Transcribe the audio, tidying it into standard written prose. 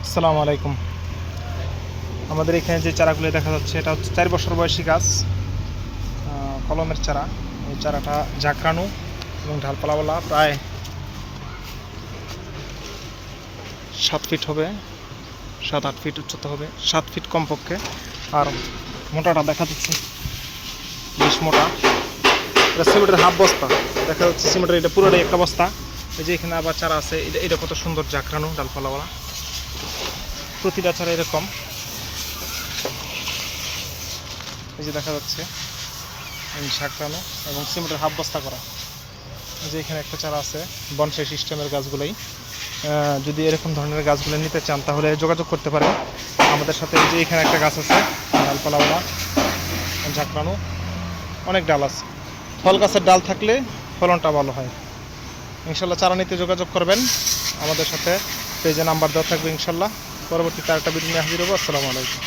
আসসালামু আলাইকুম। আমাদের এখানে যে চারাগুলো দেখা যাচ্ছে এটা হচ্ছে 4 বছর বয়সী গাছ, কলমের চারা। এই চারাটা ঝাঁকড়ানো এবং ঢালপালাওয়ালা, প্রায় 7 ফিট হবে, 7-8 ফিট উচ্চতা হবে, 7 ফিট কমপক্ষে। আর মোটাটা দেখা যাচ্ছে বেশ মোটা। এটা সিমেন্টের হাফ বস্তা দেখা যাচ্ছে, সিমেন্টের এটা পুরোটাই একটা বস্তা। এই যে এখানে আবার চারা আছে, এটা কত সুন্দর ঝাঁকড়ানো ডালপালাওয়ালা। প্রতিটা চারা এরকম, এই যে দেখা যাচ্ছে ঝাঁকড়ানো এবং সিমেন্টের হাফ বস্তা করা। এই যে এখানে একটা চারা আছে, বনসাই সিস্টেমের গাছগুলোই। যদি এরকম ধরনের গাছগুলো নিতে চান তাহলে যোগাযোগ করতে পারেন আমাদের সাথে। এই যে এখানে একটা গাছ আছে ডালপালাওয়ালা, ঝাঁকড়ানো, অনেক ডাল আছে। ফল গাছের ডাল থাকলে ফলনটা ভালো হয়। ইনশাল্লাহ চারা নিতে যোগাযোগ করবেন আমাদের সাথে, পেজে নাম্বার দেওয়া থাকবে। ইনশাল্লাহ পরবর্তীতে আরেকটা ভিডিও নিয়ে হাজির হবো। আসসালামু আলাইকুম।